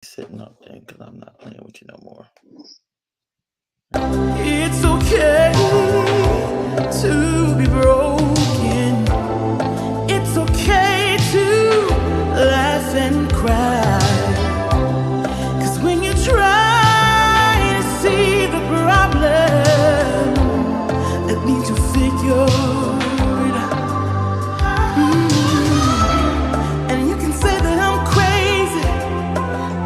Sitting up there because I'm not playing with you no more. It's okay to be broken. It's okay to laugh and cry. 'Cause when you try to see the problem, that means you figure it out. And you can say that I'm crazy,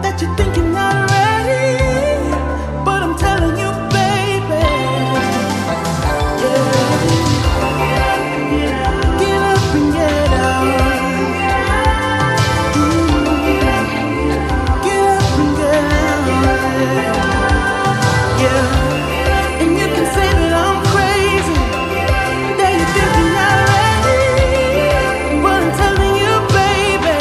that you're thinking already, but I'm telling you, baby, yeah, get up and get out. Get up and get out. Yeah, and you can say that I'm crazy, that you're thinking already, but I'm telling you, baby.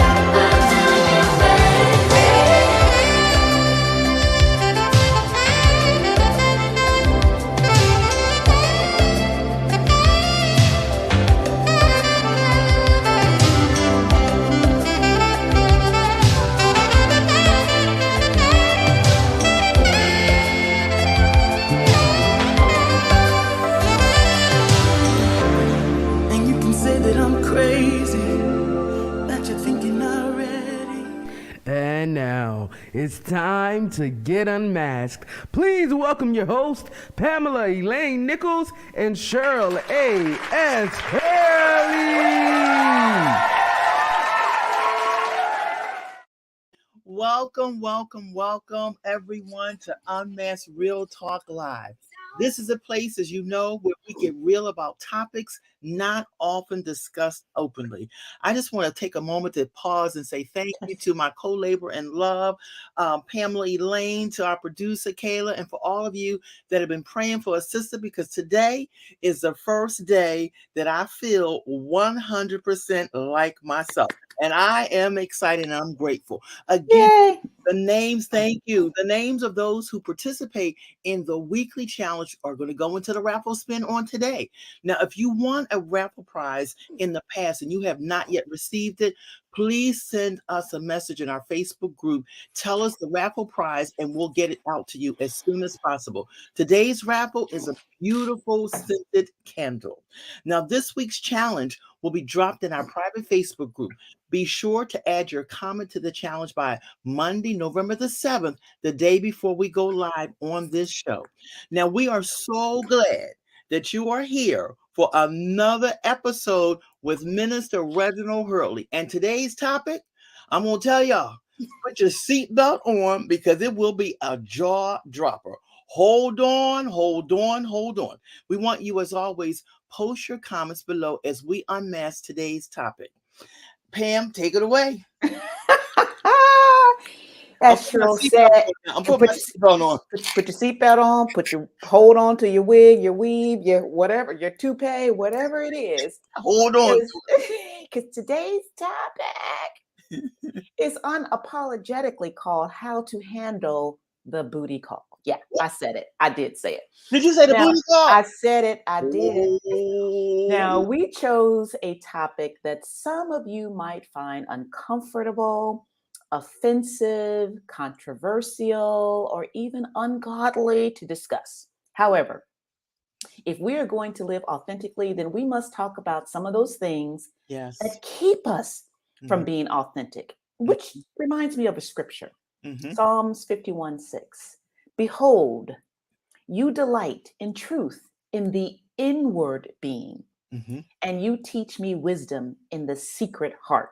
And you can say that I'm crazy, that you're thinking already. And now it's time to get unmasked. Please welcome your host, Pamela Elaine Nichols and Cheryl A.S. Hurley. Welcome, everyone, to Unmasked Real Talk Live. This is a place, as you know, where we get real about topics not often discussed openly. I just want to take a moment to pause and say thank you to my co-laborer in love, Pamela Elaine, to our producer, Kayla, and for all of you that have been praying for a sister, because today is the first day that I feel 100% like myself. And I am excited and I'm grateful. Again, the names, thank you. The names of those who participate in the weekly challenge are going to go into the raffle spin on today. Now, if you want a raffle prize in the past and you have not yet received it, please send us a message in our Facebook group. Tell us the raffle prize and we'll get it out to you as soon as possible. Today's raffle is a beautiful scented candle. Now, this week's challenge will be dropped in our private Facebook group. Be sure to add your comment to the challenge by Monday, November the 7th, the day before we go live on this show. Now, we are so glad that you are here for another episode with Minister Reginald Hurley. And today's topic, I'm going to tell y'all, put your seatbelt on because it will be a jaw dropper. Hold on. We want you, as always, post your comments below as we unmask today's topic. Pam, take it away. As Cheryl said, I'm putting my seatbelt on. Put your seatbelt on, hold on to your wig, your weave, your whatever, your toupee, whatever it is. Hold on. Because today's topic is unapologetically called How to Handle the Booty Call. Yeah, I said it. I did say it. Did you say the booty call? I said it. I did. Now, we chose a topic that some of you might find uncomfortable, offensive, controversial, or even ungodly to discuss. However, if we are going to live authentically, then we must talk about some of those things that keep us from being authentic, which reminds me of a scripture. Psalms 51:6. Behold, you delight in truth in the inward being, and you teach me wisdom in the secret heart.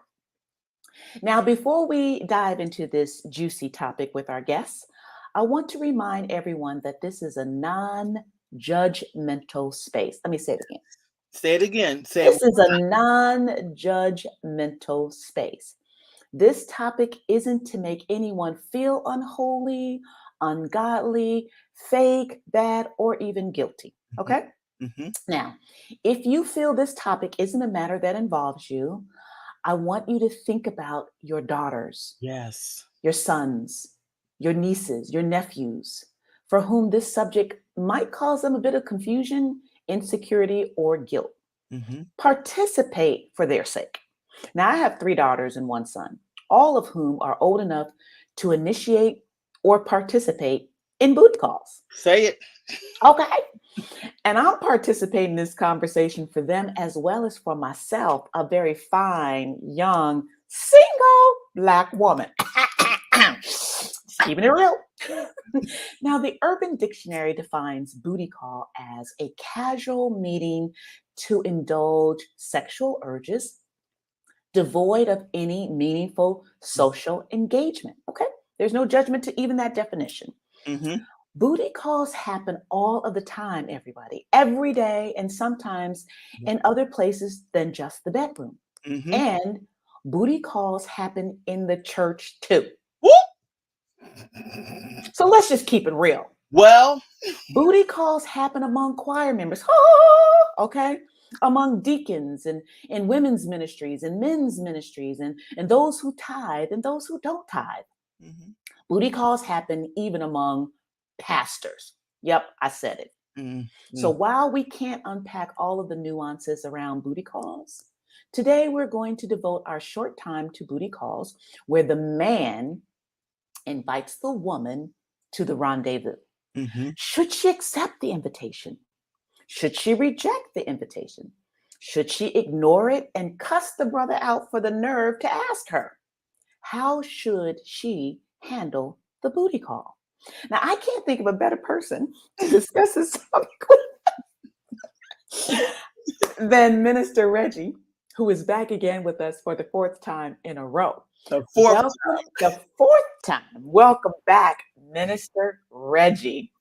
Now, before we dive into this juicy topic with our guests, I want to remind everyone that this is a non-judgmental space. Let me say it again. Say it again. This is a non-judgmental space. This topic isn't to make anyone feel unholy, ungodly, fake, bad, or even guilty. Okay? Now, if you feel this topic isn't a matter that involves you, I want you to think about your daughters, your sons, your nieces, your nephews, for whom this subject might cause them a bit of confusion, insecurity, or guilt. Participate for their sake. Now, I have 3 daughters and 1 son, all of whom are old enough to initiate or participate in booty calls. Say it. Okay. And I'm participating in this conversation for them as well as for myself, a very fine, young, single Black woman. Keeping it real. Now, the Urban Dictionary defines booty call as a casual meeting to indulge sexual urges, devoid of any meaningful social engagement. Okay? There's no judgment to even that definition. Mm-hmm. Booty calls happen all of the time, everybody, every day, and sometimes in other places than just the bedroom. Mm-hmm. And booty calls happen in the church too. Woo! So let's just keep it real. Well, booty calls happen among choir members, okay? Among deacons and in women's ministries and men's ministries and those who tithe and those who don't tithe. Mm-hmm. Booty calls happen even among pastors. Yep, I said it. Mm-hmm. So while we can't unpack all of the nuances around booty calls, today we're going to devote our short time to booty calls where the man invites the woman to the rendezvous. Mm-hmm. Should she accept the invitation? Should she reject the invitation? Should she ignore it and cuss the brother out for the nerve to ask her? How should she handle the booty call? Now, I can't think of a better person to discuss this topic than Minister Reggie, who is back again with us for the fourth time in a row. The fourth time. Welcome back, Minister Reggie.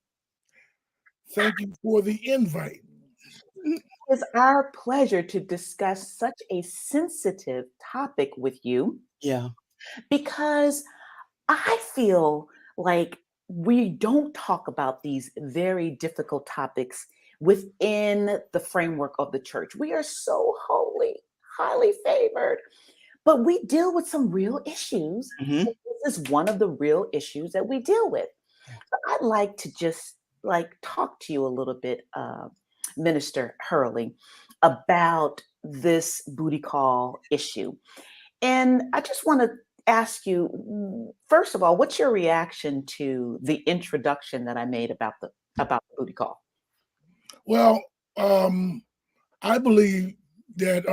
Thank you for the invite. It's our pleasure to discuss such a sensitive topic with you. Yeah. Because I feel like we don't talk about these very difficult topics within the framework of the church. We are so holy, highly favored, but we deal with some real issues. Mm-hmm. This is one of the real issues that we deal with. But I'd like to just talk to you a little bit, Minister Hurley, about this booty call issue. And I just want to ask you, first of all, what's your reaction to the introduction that I made about the booty call? Well, I believe that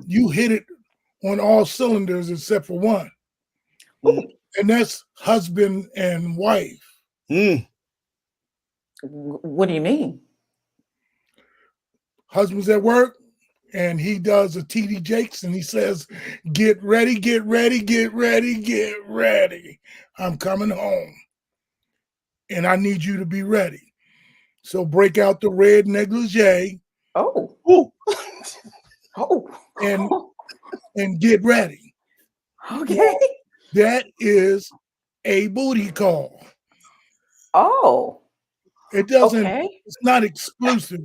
you hit it on all cylinders except for one, and that's husband and wife. Mm. What do you mean? Husband's at work, and he does a TD Jakes, and he says, "Get ready, get ready, get ready, get ready. I'm coming home, and I need you to be ready. So break out the red negligee. Oh, and get ready." Okay. That is a booty call. Oh. It doesn't. Okay. It's not exclusive.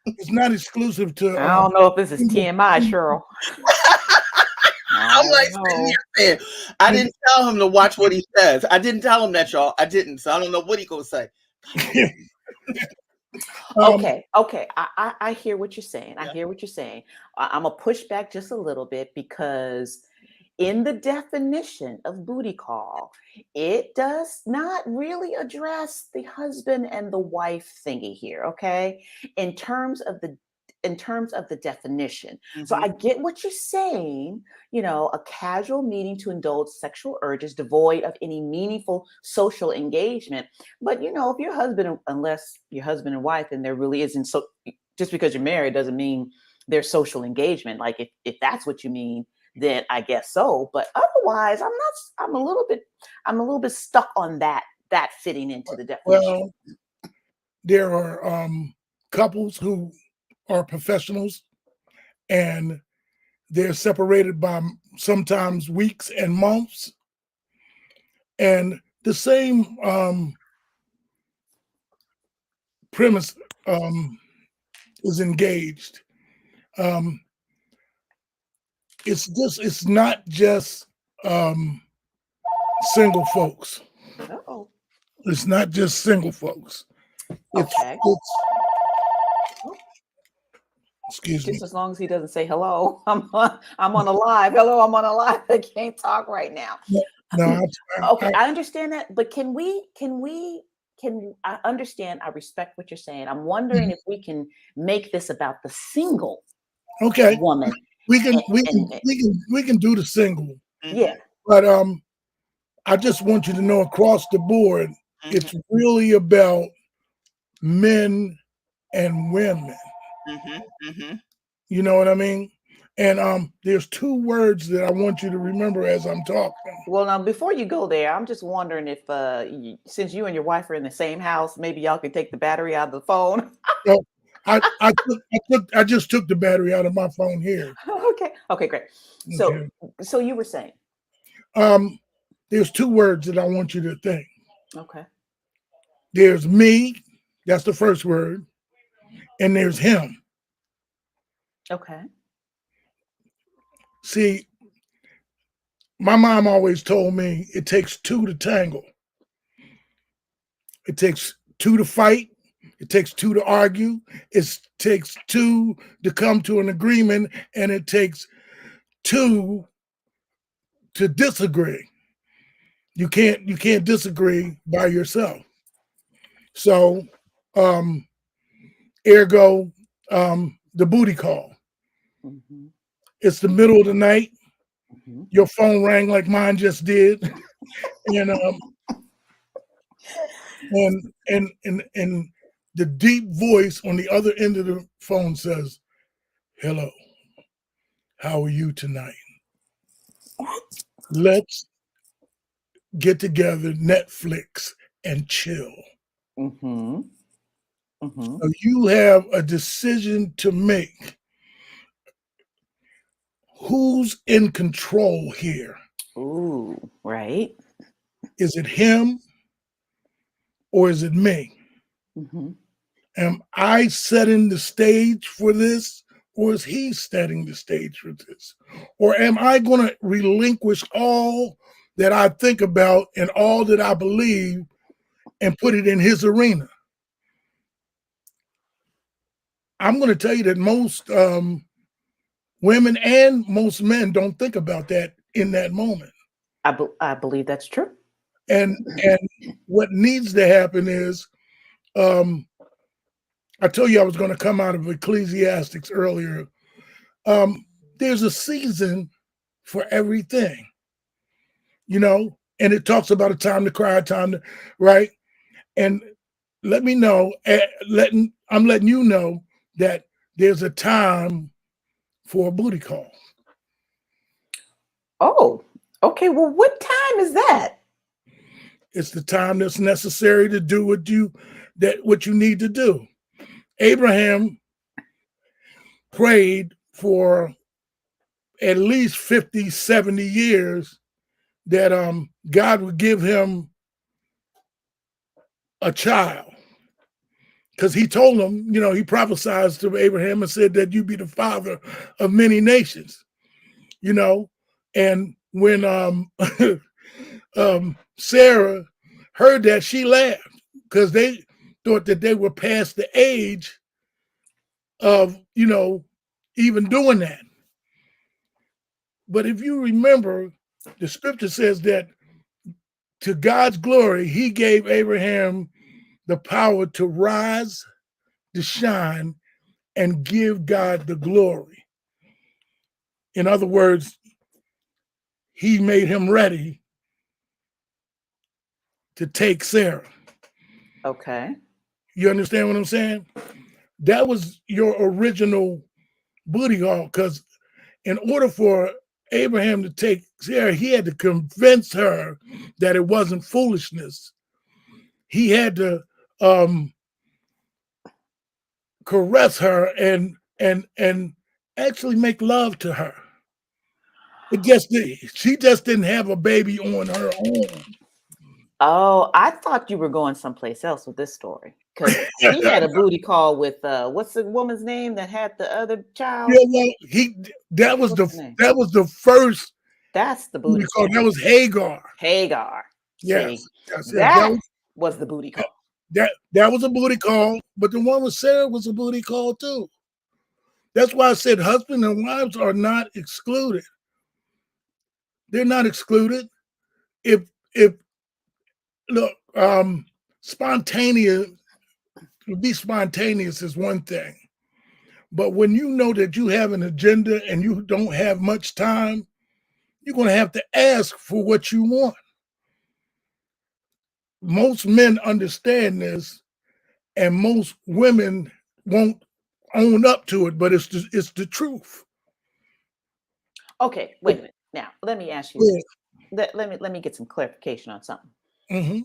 It's not exclusive to. I don't know if this is TMI, Cheryl. I'm like sitting here saying, I didn't tell him to watch what he says. I didn't tell him that, y'all. I didn't. So I don't know what he gonna say. Okay. I hear what you're saying. I hear what you're saying. I'm gonna push back just a little bit because in the definition of booty call, it does not really address the husband and the wife thingy here. Okay, in terms of the definition. Mm-hmm. So I get what you're saying, a casual meeting to indulge sexual urges devoid of any meaningful social engagement. But, if your husband, unless you're husband and wife and there really isn't, so just because you're married doesn't mean there's social engagement. Like if that's what you mean, then I guess so. But otherwise, I'm a little bit stuck on that fitting into the definition. Well, there are couples who are professionals, and they're separated by sometimes weeks and months, and the same premise is engaged. It's not just single folks. Uh-oh. It's not just single folks. Excuse me. Just as long as he doesn't say hello. I'm on a live. Hello, I'm on a live. I can't talk right now. No, Okay, I understand that, but can I understand, I respect what you're saying. I'm wondering if we can make this about the single okay. woman. We can And do the single, yeah. but I just want you to know across the board, it's really about men and women. You know what I mean? And there's two words that I want you to remember as I'm talking. Well, now before you go there, I'm just wondering if, since you and your wife are in the same house, maybe y'all could take the battery out of the phone. So I just took the battery out of my phone here. Okay, great. So, so you were saying, there's two words that I want you to think. okay, There's me, that's the first word, and there's him. okay, See, my mom always told me it takes two to tangle. It takes two to fight. It takes two to argue. It takes two to come to an agreement, and it takes two to disagree. You can't disagree by yourself. So, ergo, the booty call. It's the middle of the night. Your phone rang like mine just did, and the deep voice on the other end of the phone says, "Hello, how are you tonight? Let's get together, Netflix, and chill." So you have a decision to make. Who's in control here? Ooh, right. Is it him or is it me? Am I setting the stage for this, or is he setting the stage for this? Or am I going to relinquish all that I think about and all that I believe and put it in his arena? I'm going to tell you that most women and most men don't think about that in that moment. I believe that's true. And what needs to happen is, I told you I was going to come out of Ecclesiastics earlier. There's a season for everything, and it talks about a time to cry, a time to, right? And let me know, I'm letting you know that there's a time for a booty call. Oh, okay. Well, what time is that? It's the time that's necessary to do what you need to do. Abraham prayed for at least 50, 70 years that God would give him a child. Because he told him, he prophesied to Abraham and said that you be the father of many nations, and when Sarah heard that, she laughed because they thought that they were past the age of, even doing that. But if you remember, the scripture says that to God's glory, he gave Abraham the power to rise, to shine, and give God the glory. In other words, he made him ready to take Sarah. Okay. You understand what I'm saying? That was your original booty call, because in order for Abraham to take Sarah, he had to convince her that it wasn't foolishness. He had to caress her and actually make love to her. She just didn't have a baby on her own. Oh, I thought you were going someplace else with this story, because he had a booty call with what's the woman's name that had the other child? Yeah, well, that was the first. That's the booty call. That was Hagar. Yes. See, that was the booty call. That was a booty call, but the one with Sarah was a booty call too. That's why I said husband and wives are not excluded. They're not excluded. if look, spontaneous, to be spontaneous is one thing, but when you know that you have an agenda and you don't have much time, you're going to have to ask for what you want. Most men understand this, and most women won't own up to it, but it's the truth. Okay, wait a minute. Now, let me ask you this. Let me get some clarification on something. Mm-hmm.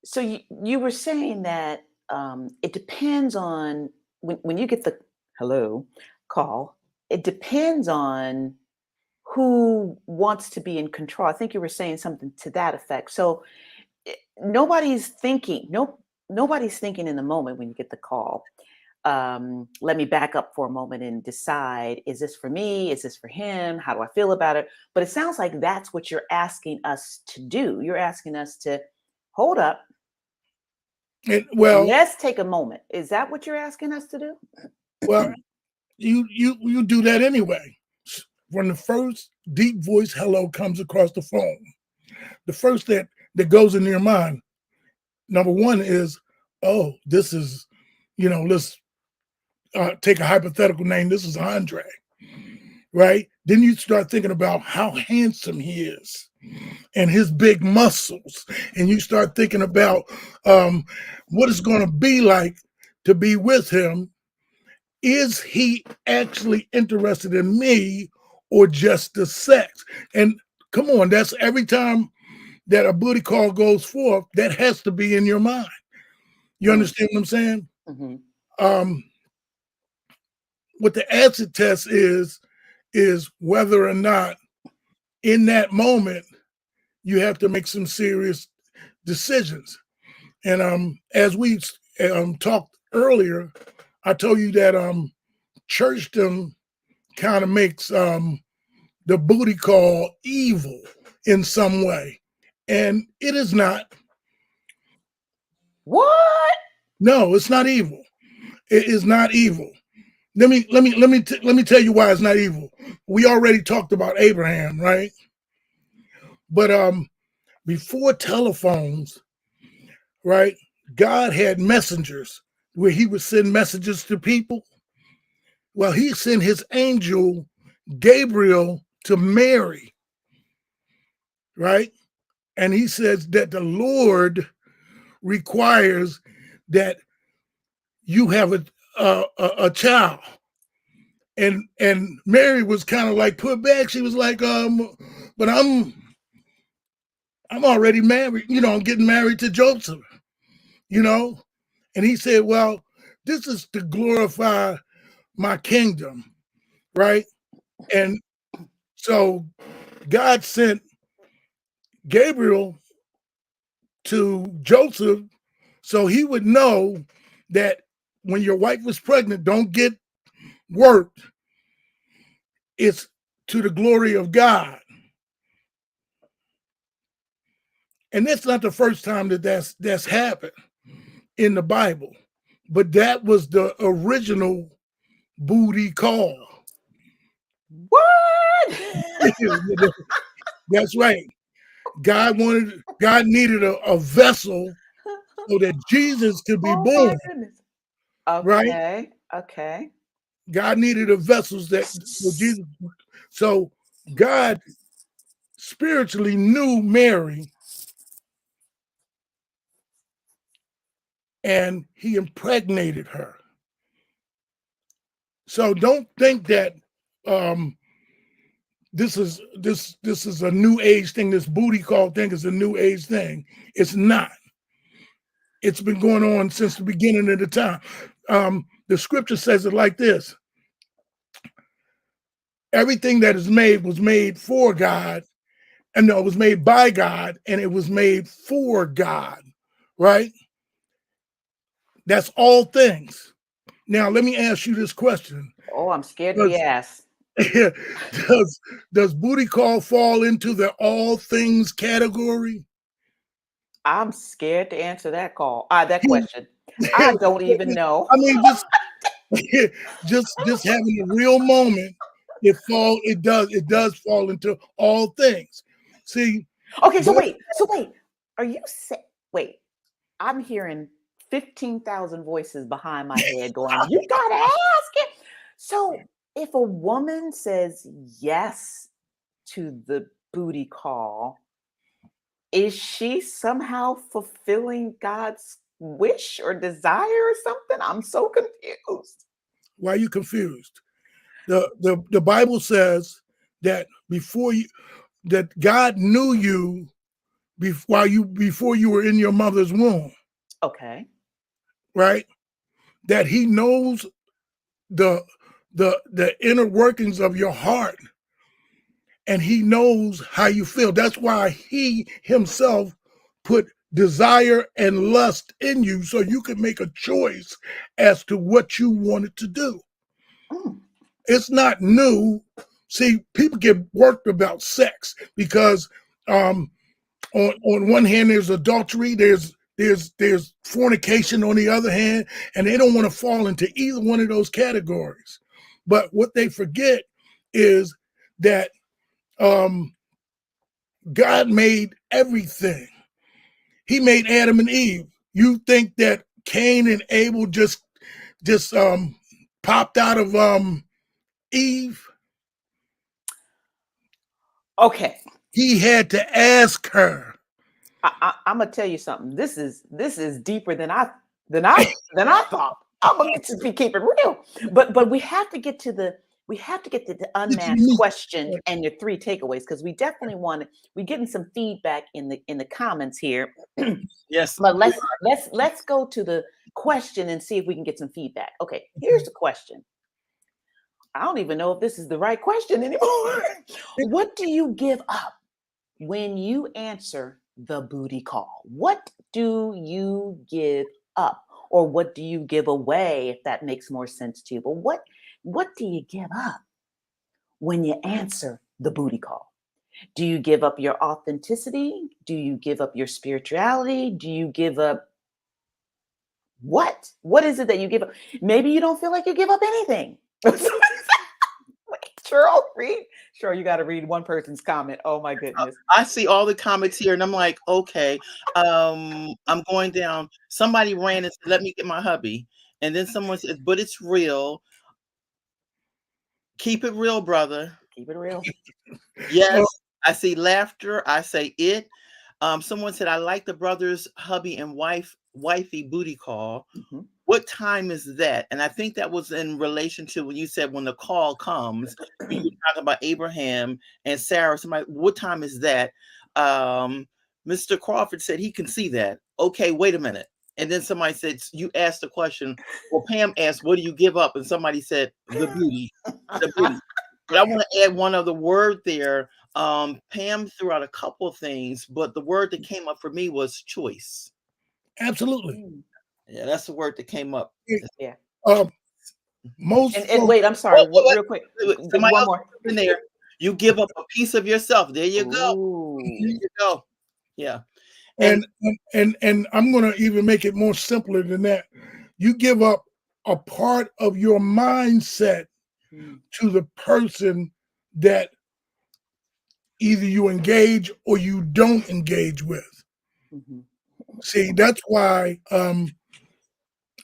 So you were saying that it depends on when you get the hello call, it depends on who wants to be in control. I think you were saying something to that effect. So nobody's thinking, nobody's thinking in the moment when you get the call. Let me back up for a moment and decide, is this for me? Is this for him? How do I feel about it? But it sounds like that's what you're asking us to do. You're asking us to hold up. Well, let's take a moment. Is that what you're asking us to do? Well, you do that anyway. When the first deep voice hello comes across the phone, the first that goes into your mind, number one is, oh, this is, let's take a hypothetical name. This is Andre, right? Then you start thinking about how handsome he is and his big muscles. And you start thinking about what it's going to be like to be with him. Is he actually interested in me or just the sex? And come on, that's every time that a booty call goes forth, that has to be in your mind. You understand what I'm saying? Mm-hmm. What the acid test is whether or not in that moment you have to make some serious decisions. And as we talked earlier, I told you that churchdom kind of makes the booty call evil in some way, and it is not. What? No, it's not evil. It is not evil. Let me tell you why it's not evil. We already talked about Abraham, right? But before telephones, right? God had messengers where he would send messages to people. Well, he sent his angel Gabriel to Mary, right? And he says that the Lord requires that you have a child. And Mary was kind of like put back. She was like, but I'm already married, I'm getting married to Joseph, And he said, well, this is to glorify my kingdom, right? And so God sent Gabriel to Joseph so he would know that when your wife was pregnant, don't get worked. It's to the glory of God. And that's not the first time that's happened in the Bible, but that was the original booty call. What? That's right. God needed a vessel so that Jesus could be born. Okay. Right? Okay. God needed a vessel for Jesus. So God spiritually knew Mary, and he impregnated her. So don't think that this is a new age thing. This booty call thing is a new age thing. It's not. It's been going on since the beginning of the time. The scripture says it like this: everything that is made was made for God, and no, it was made by God, and it was made for God, right? That's all things. Now, let me ask you this question. Oh, I'm scared to be asked. Does booty call fall into the all things category? I'm scared to answer that question. I don't even know. I mean, just having a real moment, it does fall into all things. See, Okay, so But wait. Are you wait, I'm hearing 15,000 voices behind my head going, you gotta ask it. So if a woman says yes to the booty call, is she somehow fulfilling God's wish or desire or something? I'm so confused. why are you confused? The Bible says that that God knew you before you were in your mother's womb, Okay. right? That He knows the the inner workings of your heart, and He knows how you feel. That's why He Himself put desire and lust in you so you could make a choice as to what you wanted to do. Mm. It's not new. See, people get worked about sex because on one hand there's adultery, there's fornication on the other hand, and they don't want to fall into either one of those categories. But what they forget is that God made everything. He made Adam and Eve. You think that Cain and Abel just popped out of Eve? Okay. He had to ask her. I'm gonna tell you something. This is deeper than I thought. I'm gonna just be keeping real. But we have to get to the unmasked question and your 3 takeaways, because we definitely we're getting some feedback in the comments here. Yes. But let's go to the question and see if we can get some feedback. Okay, here's the question. I don't even know if this is the right question anymore. What do you give up when you answer the booty call? What do you give up, or what do you give away, if that makes more sense to you? But what do you give up when you answer the booty call? Do you give up your authenticity? Do you give up your spirituality? Do you give up what? What is it that you give up? Maybe you don't feel like you give up anything. Cheryl, read. Cheryl, you got to read one person's comment. Oh my goodness. I see all the comments here and I'm like, okay, I'm going down. Somebody ran and said, let me get my hubby. And then someone says, but it's real. Keep it real, brother. Keep it real. Yes. I see laughter. I say it. Someone said, I like the brother's hubby and wifey booty call. Mhm. What time is that? And I think that was in relation to when you said when the call comes, you were talking about Abraham and Sarah. Somebody, what time is that? Mr. Crawford said he can see that. Okay, wait a minute. And then somebody said, you asked the question. Well, Pam asked, what do you give up? And somebody said, the booty, the booty. But I want to add one other word there. Pam threw out a couple of things, but the word that came up for me was choice. Absolutely. Yeah, that's the word that came up. Yeah. Most and wait, I'm sorry. Real quick. Somebody One else more. in there. You give up a piece of yourself. There you go. Ooh. There you go. Yeah. and I'm going to even make it more simpler than that. You give up a part of your mindset to the person that either you engage or you don't engage with. Mhm. See, that's why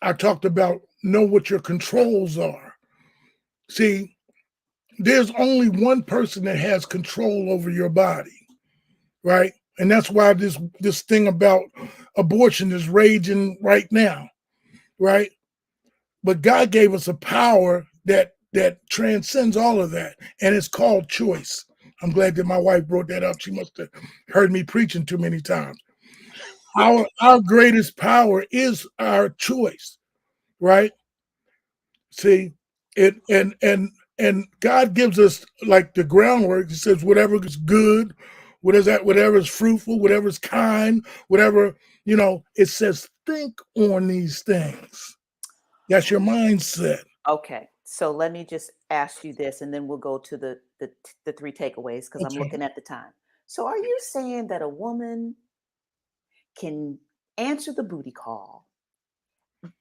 I talked about know what your controls are. See, there's only one person that has control over your body, right? And that's why this thing about abortion is raging right now, right? But God gave us a power that transcends all of that, and it's called choice. I'm glad that my wife brought that up. She must have heard me preaching too many times. Our greatest power is our choice, right? See, it and God gives us like the groundwork. He says whatever is good, whatever is fruitful, whatever is kind, whatever, it says think on these things. That's your mindset. Okay. So let me just ask you this, and then we'll go to the 3 takeaways, because I'm Okay. looking at the time. So are you saying that a woman can answer the booty call,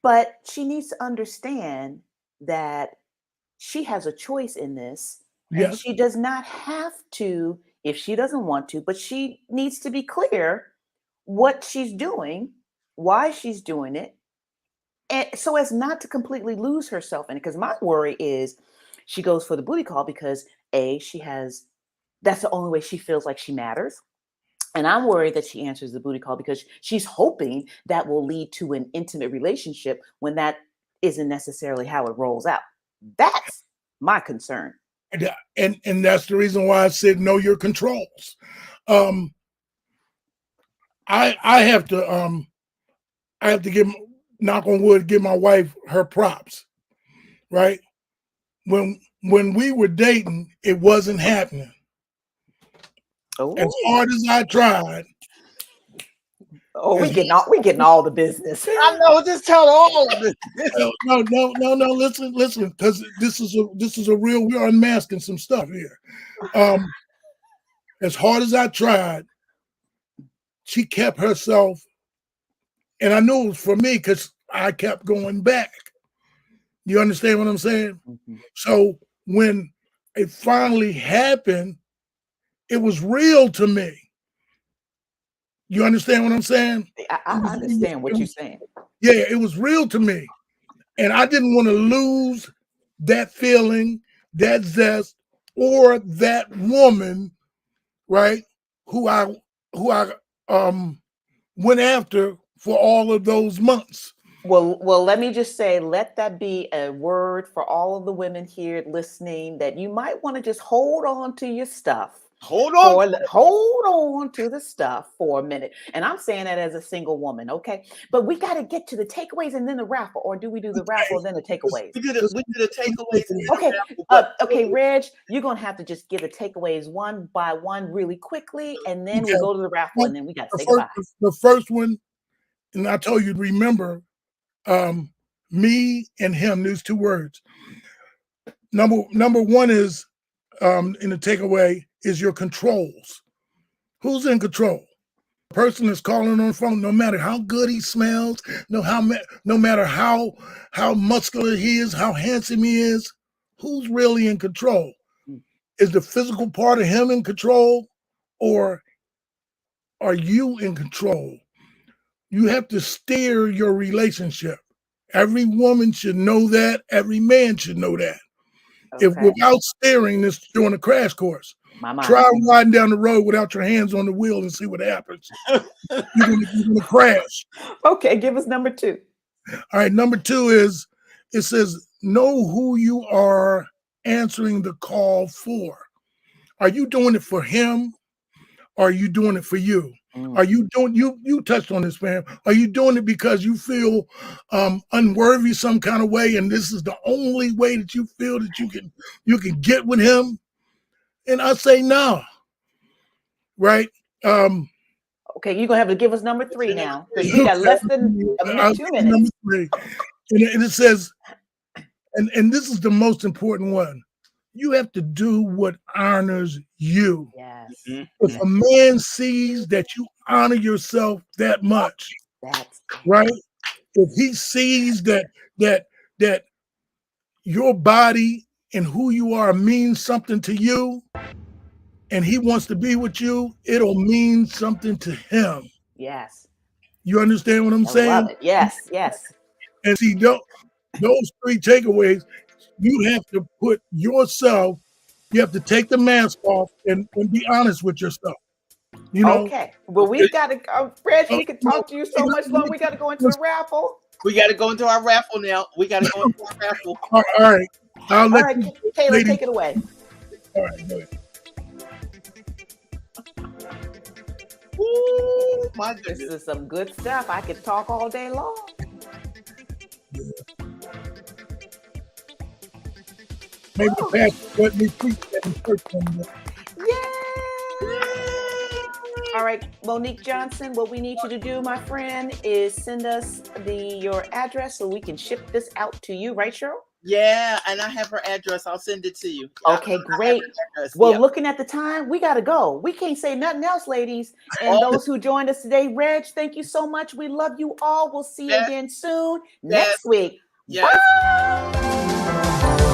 but she needs to understand that she has a choice in this, and Yes. she does not have to if she doesn't want to, but she needs to be clear what she's doing, why she's doing it, and so as not to completely lose herself in it. Because my worry is she goes for the booty call because that's the only way she feels like she matters. And I'm worried that she answers the booty call because she's hoping that will lead to an intimate relationship when that isn't necessarily how it rolls out. That's my concern. And that's the reason why I said know your controls. I have to give, knock on wood, give my wife her props, right? When we were dating, it wasn't happening. Oh, As hard as I tried. we getting all the business. I know, just tell all of it. No. Listen, because this is a real. We're unmasking some stuff here. As hard as I tried, she kept herself, and I knew it was for me because I kept going back. You understand what I'm saying? Mm-hmm. So when it finally happened, it was real to me. You understand what I'm saying? I understand what you're saying. Yeah, it was real to me. And I didn't want to lose that feeling, that zest, or that woman, right, who I went after for all of those months. Well, let me just say, let that be a word for all of the women here listening that you might want to just hold on to your stuff. Hold on to the stuff for a minute. And I'm saying that as a single woman, okay? But we got to get to the takeaways and then the raffle. Or do we do the raffle and then the takeaways? We do the takeaways. Okay. Okay, Reg, you're going to have to just give the takeaways one by one really quickly. And then we'll go to the raffle and then we got to say goodbye. The first one, and I told you to remember, me and him, these two words. Number one is, in the takeaway, is your controls. Who's in control? The person that's calling on the phone, no matter how good he smells, no matter how muscular he is, how handsome he is, who's really in control? Is the physical part of him in control, or are you in control? You have to steer your relationship. Every woman should know that. Every man should know that. Okay. If without steering this during a crash course, try riding down the road without your hands on the wheel and see what happens. You're gonna crash. Okay, give us number two. All right, number two is, it says, know who you are answering the call for. Are you doing it for him? Or are you doing it for you? Are you doing, you touched on this, man. Are you doing it because you feel unworthy some kind of way, and this is the only way that you feel that you can get with him? And I say no. Right? Okay, you're gonna have to give us number three now, because we got less than a minute, 2 minutes. Number three. And it says, and this is the most important one. You have to do what honors you. Yes. If a man sees that you honor yourself that much, right? If he sees that your body and who you are means something to you, and he wants to be with you, it'll mean something to him. Yes. You understand what I'm saying? Love it. Yes. And see, those three takeaways, you have to put yourself, you have to take the mask off and be honest with yourself. You know? Okay. Well, we've got to go. Fred, we could talk to you so much longer. We got to go into the raffle. We got to go into our raffle now. All right. All right, Taylor, take it away. All right, go ahead. Ooh, my goodness. This is some good stuff. I could talk all day long. Yeah. Maybe the pastor let me preach that in church one day. Yeah. All right, Monique Johnson, what we need you to do, my friend, is send us your address so we can ship this out to you, right, Cheryl? Yeah, and I have her address. I'll send it to you. Okay, great. Well, looking at the time, we got to go. We can't say nothing else, ladies. And those who joined us today, Reg, thank you so much. We love you all. We'll see you again soon next week. Yes. Bye.